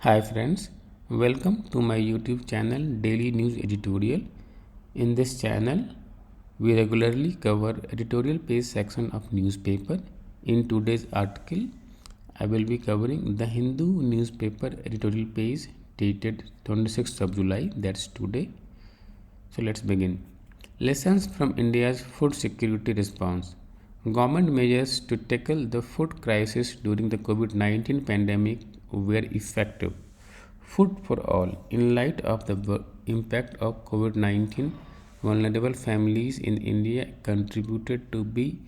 Hi friends, welcome to my YouTube channel Daily News Editorial. In this channel, we regularly cover editorial page section of newspaper. In today's article, I will be covering the Hindu newspaper editorial page dated 26th of July, that's today. So let's begin. Lessons from India's food security response. Government measures to tackle the food crisis during the COVID-19 pandemic were effective. Food for all. In light of the impact of COVID-19, vulnerable families in India contributed to be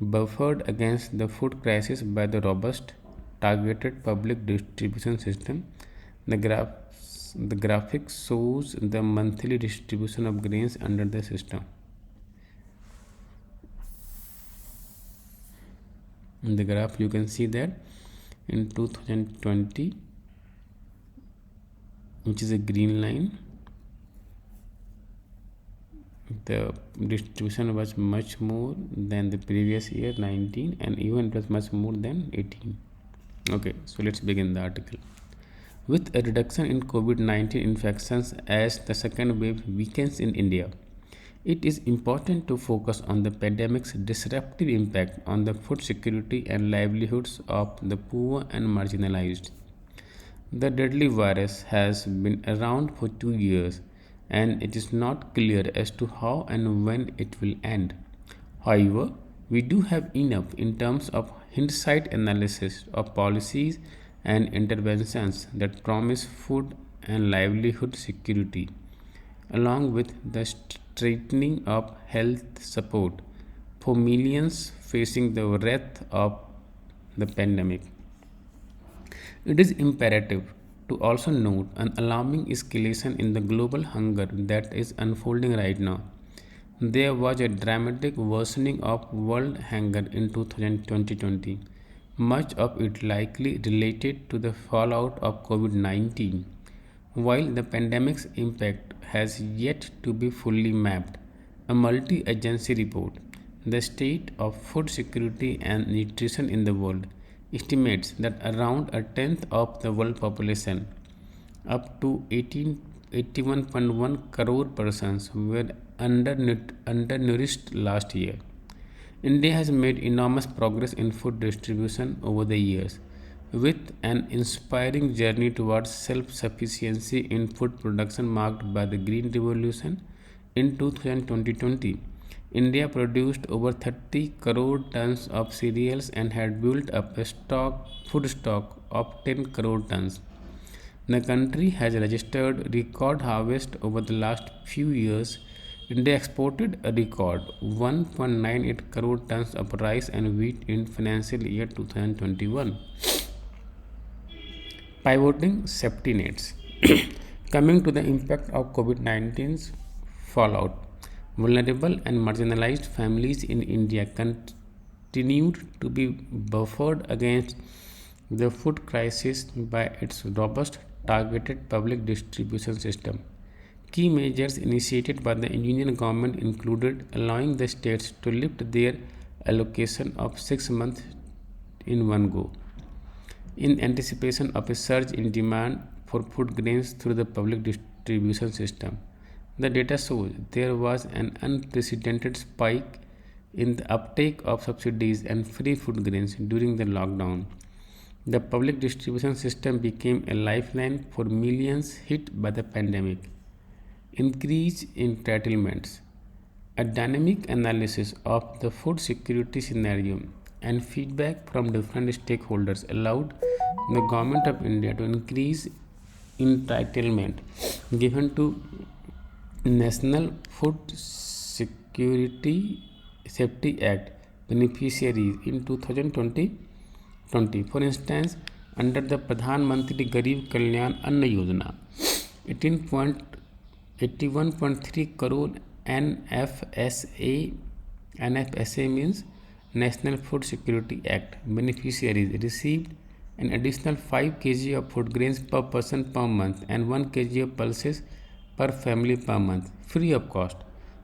buffered against the food crisis by the robust, targeted public distribution system. The graphic shows the monthly distribution of grains under the system. In the graph, you can see that in 2020, which is a green line, the distribution was much more than the previous year 19, and even it was much more than 18. Okay, so let's begin the article. With a reduction in COVID-19 infections as the second wave weakens in India, it is important to focus on the pandemic's disruptive impact on the food security and livelihoods of the poor and marginalized. The deadly virus has been around for 2 years, and it is not clear as to how and when it will end. However, we do have enough in terms of hindsight analysis of policies and interventions that promise food and livelihood security, along with the straightening of health support for millions facing the wrath of the pandemic. It is imperative to also note an alarming escalation in the global hunger that is unfolding right now. There was a dramatic worsening of world hunger in 2020, much of it likely related to the fallout of COVID 19. While the pandemic's impact has yet to be fully mapped, a multi agency report, The State of Food Security and Nutrition in the World, estimates that around a tenth of the world population, up to 81.1 crore persons, were undernourished last year. India has made enormous progress in food distribution over the years, with an inspiring journey towards self sufficiency in food production marked by the Green Revolution in 2020. India produced over 30 crore tons of cereals and had built up a food stock of 10 crore tons. The country has registered record harvest over the last few years. India exported a record 1.98 crore tons of rice and wheat in financial year 2021. Pivoting safety nets. Coming to the impact of COVID 19's fallout, vulnerable and marginalized families in India continued to be buffered against the food crisis by its robust targeted public distribution system. Key measures initiated by the Union government included allowing the states to lift their allocation of 6 months in one go, in anticipation of a surge in demand for food grains through the public distribution system. The data shows there was an unprecedented spike in the uptake of subsidies and free food grains during the lockdown. The public distribution system became a lifeline for millions hit by the pandemic. Increase in entitlements. A dynamic analysis of the food security scenario and feedback from different stakeholders allowed the Government of India to increase entitlement given to National Food Security Safety Act beneficiaries in 2020. For instance, under the Pradhan Mantri Garib Kalyan Anna Yojana, 18.81.3 crore NFSA means National Food Security Act beneficiaries received an additional 5 kg of food grains per person per month and 1 kg of pulses per family per month, free of cost,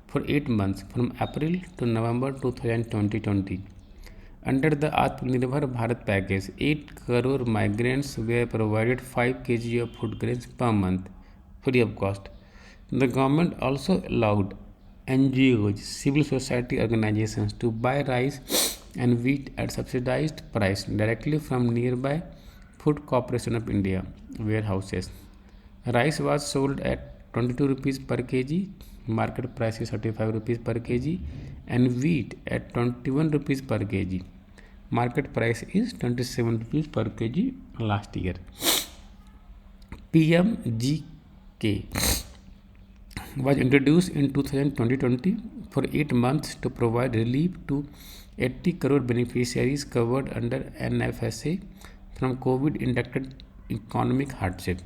for 8 months from April to November 2020. Under the Atmanirbhar Bharat package, 8 crore migrants were provided 5 kg of food grains per month, free of cost. The government also allowed NGOs, civil society organizations, to buy rice and wheat at subsidized price directly from nearby Food Corporation of India warehouses. Rice was sold at 22 rupees per kg, market price is 35 rupees per kg, and wheat at 21 rupees per kg. Market price is 27 rupees per kg last year. PMGK was introduced in 2020 for 8 months to provide relief to 80 crore beneficiaries covered under NFSA from COVID-induced economic hardship.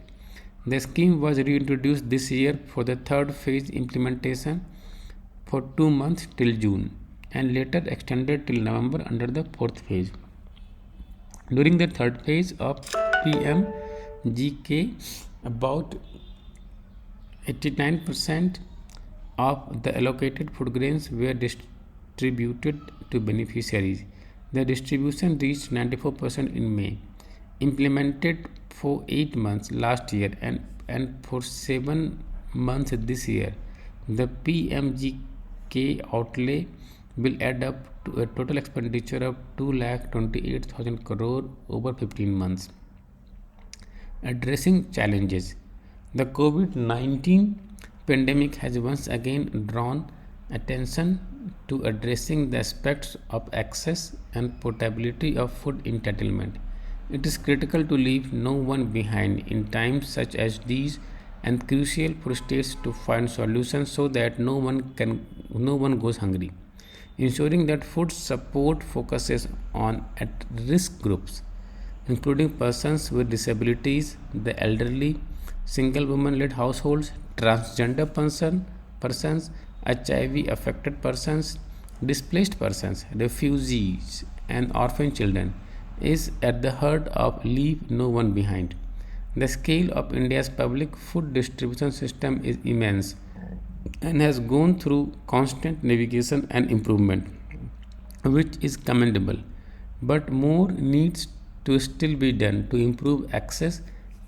The scheme was reintroduced this year for the third phase implementation for 2 months till June and later extended till November under the fourth phase. During the third phase of PMGK, about 89% of the allocated food grains were distributed to beneficiaries. The distribution reached 94% in May. Implemented for 8 months last year and for 7 months this year, the PMGK outlay will add up to a total expenditure of 2,28,000 crore over 15 months. Addressing challenges. The COVID-19 pandemic has once again drawn attention to addressing the aspects of access and portability of food entitlement. It is critical to leave no one behind in times such as these and crucial for states to find solutions so that no one goes hungry. Ensuring that food support focuses on at-risk groups including persons with disabilities, the elderly, single woman led households, transgender persons, HIV affected persons, displaced persons, refugees, and orphan children is at the heart of Leave No One Behind. The scale of India's public food distribution system is immense and has gone through constant navigation and improvement, which is commendable. But more needs to still be done to improve access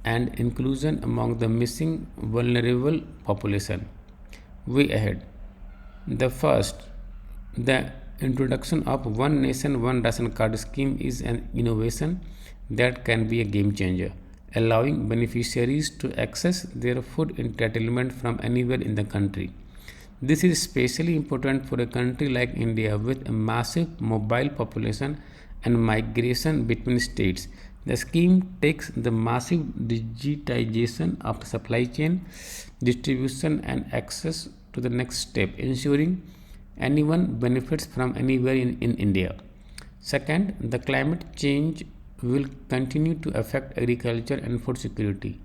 and inclusion among the missing vulnerable population. Way ahead. The first, the introduction of One Nation One Ration Card scheme is an innovation that can be a game changer, allowing beneficiaries to access their food entitlement from anywhere in the country. This is especially important for a country like India with a massive mobile population and migration between states. The scheme takes the massive digitization of the supply chain, distribution, and access to the next step, ensuring anyone benefits from anywhere in India. Second, the climate change will continue to affect agriculture and food security,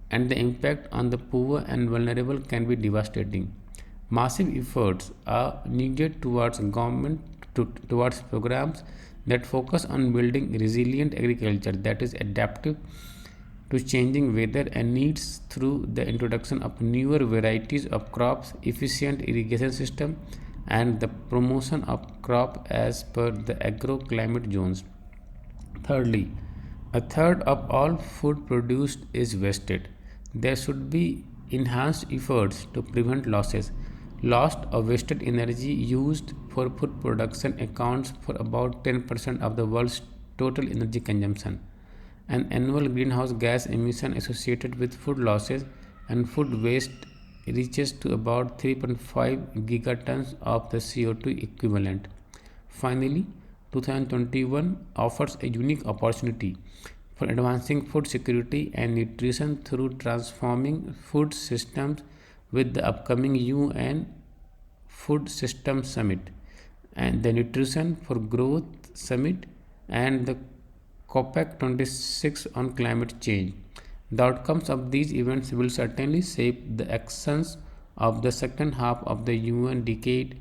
and the impact on the poor and vulnerable can be devastating. Massive efforts are needed towards programs that focus on building resilient agriculture that is adaptive to changing weather and needs through the introduction of newer varieties of crops, efficient irrigation system, and the promotion of crop as per the agroclimate zones. Thirdly, a third of all food produced is wasted. There should be enhanced efforts to prevent losses. Lost or wasted energy used for food production accounts for about 10% of the world's total energy consumption. An annual greenhouse gas emission associated with food losses and food waste reaches to about 3.5 gigatons of the CO2 equivalent. Finally, 2021 offers a unique opportunity for advancing food security and nutrition through transforming food systems with the upcoming UN Food System Summit and the Nutrition for Growth Summit and the COPEC 26 on climate change. The outcomes of these events will certainly shape the actions of the second half of the UN Decade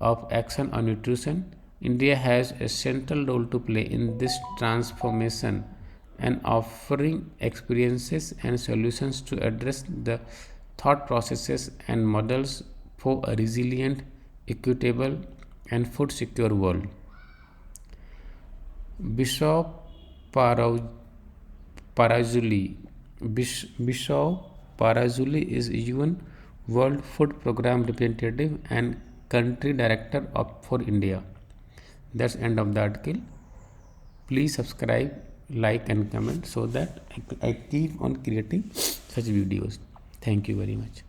of Action on Nutrition. India has a central role to play in this transformation and offering experiences and solutions to address the thought processes and models for a resilient, equitable, and food secure world. Bishop Parau- Parazzoli. Bishop Parazzoli is UN World Food Program representative and country director for India. That's end of the article. Please subscribe, like and comment so that I keep on creating such videos. Thank you very much.